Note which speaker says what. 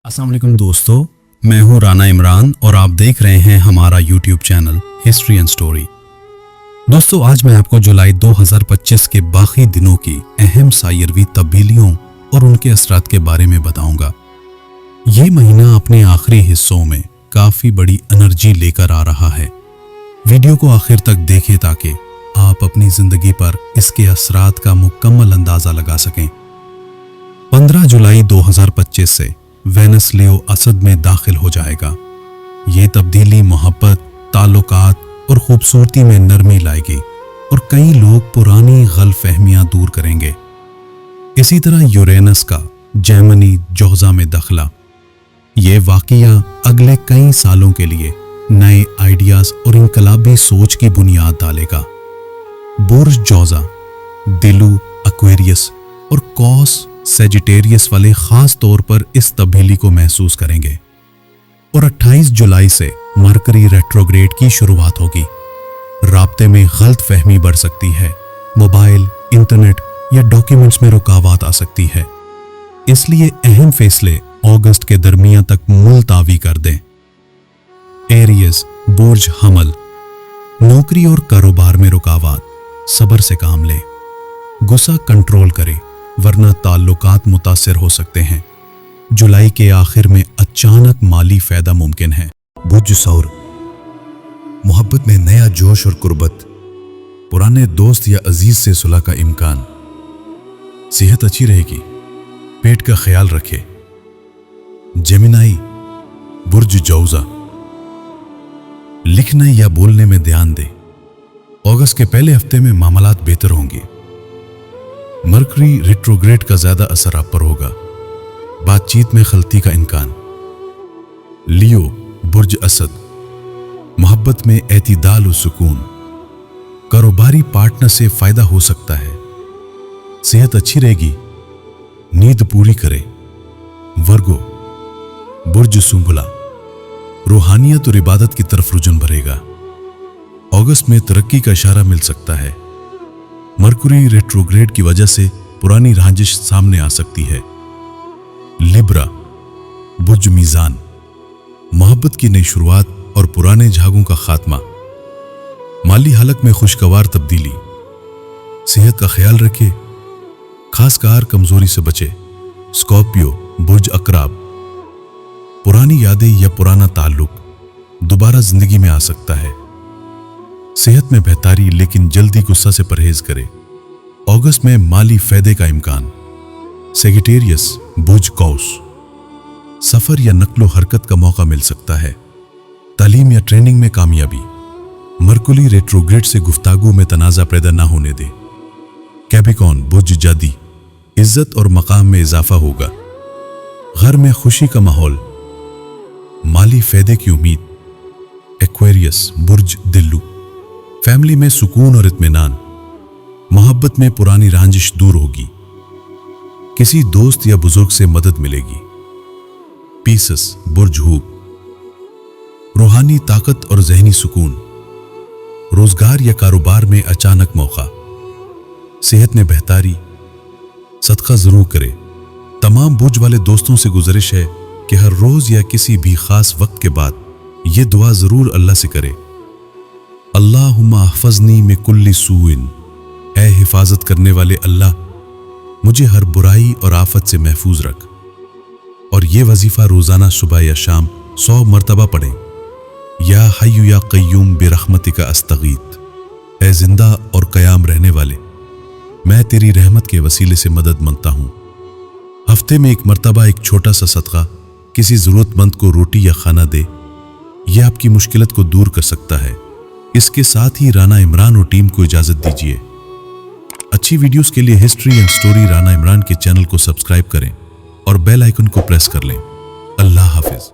Speaker 1: अस्सलाम वालेकुम दोस्तों, मैं हूं राना इमरान और आप देख रहे हैं हमारा YouTube channel history and story. दोस्तों, आज मैं आपको जुलाई 2025 के बाकी दिनों की अहम सायरवी तब्दीलियों और उनके असरात के बारे में बताऊंगा। ये महीना अपने आखिरी हिस्सों में काफ़ी बड़ी एनर्जी लेकर आ रहा है। वीडियो को आखिर तक देखें ताकि आप अपनी ज़िंदगी पर इसके असरात का मुकम्मल अंदाज़ा लगा सकें। 15 जुलाई 2025 से वेनस लियो असद में दाखिल हो जाएगा। ये तब्दीली मोहब्बत, ताल्लुकात और खूबसूरती में नरमी लाएगी और कई लोग पुरानी गलतफहमियां दूर करेंगे। इसी तरह यूरेनस का जेमिनी जोज़ा में दखला, ये वाक़या अगले कई सालों के लिए नए आइडियाज़ और इनकलाबी सोच की बुनियाद डालेगा। बुर्ज जोज़ा, दिलू, एक्वेरियस और कौस सेजिटेरियस वाले खास तौर पर इस तब्दीली को महसूस करेंगे। और 28 जुलाई से मरकरी रेट्रोग्रेड की शुरुआत होगी। राब्ते में गलत फहमी बढ़ सकती है, मोबाइल, इंटरनेट या डॉक्यूमेंट्स में रुकावट आ सकती है। इसलिए अहम फैसले अगस्त के दरमियान तक मुलतवी कर दें। एरियस, बुर्ज हमल, नौकरी और कारोबार में रुकावट, सब्र से काम ले, गुस्सा कंट्रोल करें वरना ताल्लुकात मुतासिर हो सकते हैं। जुलाई के आखिर में अचानक माली फायदा मुमकिन है।
Speaker 2: बुर्ज सौर, मोहब्बत में नया जोश और कुर्बत, पुराने दोस्त या अजीज से सुलह का इम्कान, सेहत अच्छी रहेगी, पेट का ख्याल रखे। जेमिनाई, बुर्ज जौजा, लिखने या बोलने में ध्यान दे, अगस्त के पहले हफ्ते में मामलात बेहतर होंगे। मरकरी रेट्रोग्रेड का ज्यादा असर आप पर होगा, बातचीत में खलती का इम्कान। लियो, बुर्ज असद, मोहब्बत में एतदाल और सुकून, कारोबारी पार्टनर से फायदा हो सकता है, सेहत अच्छी रहेगी, नींद पूरी करे। वर्गो, बुर्ज सुंबला, रूहानियत और इबादत की तरफ रुझान भरेगा, अगस्त में तरक्की का इशारा मिल सकता है। मरकुरी रेट्रोग्रेड की वजह से पुरानी रंजिश सामने आ सकती है। लिब्रा, बुर्ज मीज़ान, मोहब्बत की नई शुरुआत और पुराने झागों का खात्मा, माली हालत में खुशगवार तब्दीली, सेहत का ख्याल रखे, खासकर कमजोरी से बचे। स्कॉर्पियो, बुर्ज अकराब, पुरानी यादें या पुराना ताल्लुक दोबारा जिंदगी में आ सकता है, सेहत में बेहतरी लेकिन जल्दी गुस्सा से परहेज करें। अगस्त में माली फायदे का इम्कान। सेजिटेरियस, बुर्ज कौस, सफर या नक्लो हरकत का मौका मिल सकता है, तालीम या ट्रेनिंग में कामयाबी। मरकुरी रेट्रोग्रेड से गुफ्तागू में तनाज़ा पैदा ना होने दे। कैप्रिकॉर्न, बुर्ज जादी, इज्जत और मकाम में इजाफा होगा, घर में खुशी का माहौल, माली फायदे की उम्मीद। एक्वेरियस, बुर्ज दिल्लू, फैमिली में सुकून और इत्मीनान, मोहब्बत में पुरानी रंजिश दूर होगी, किसी दोस्त या बुजुर्ग से मदद मिलेगी। पीसस, बुर्ज हूब, रूहानी ताकत और जहनी सुकून, रोजगार या कारोबार में अचानक मौका, सेहत में बेहतरी, सदका जरूर करे। तमाम बुर्ज वाले दोस्तों से गुजारिश है कि हर रोज या किसी भी खास वक्त के बाद ये दुआ जरूर अल्लाह से करे। अल्लाहुम्मा अहफ़ज़नी मिन कुल्लि सूइन, ऐ हिफाजत करने वाले अल्लाह, मुझे हर बुराई और आफत से महफूज रख। और ये वजीफा रोजाना सुबह या शाम 100 मरतबा पढ़ें। या हय्यु या क़य्यूम बिरहमतिका अस्तगीथ, ऐ जिंदा और क़याम रहने वाले, मैं तेरी रहमत के वसीले से मदद मांगता हूँ। हफ्ते में एक मरतबा एक छोटा सा सदका किसी ज़रूरतमंद को रोटी या खाना दे, यह आपकी मुश्किलत को दूर कर सकता है। इसके साथ ही राना इमरान और टीम को इजाजत दीजिए। अच्छी वीडियोस के लिए history and story Rana Imran के चैनल को सब्सक्राइब करें और बेल आइकन को प्रेस कर लें। अल्लाह हाफिज।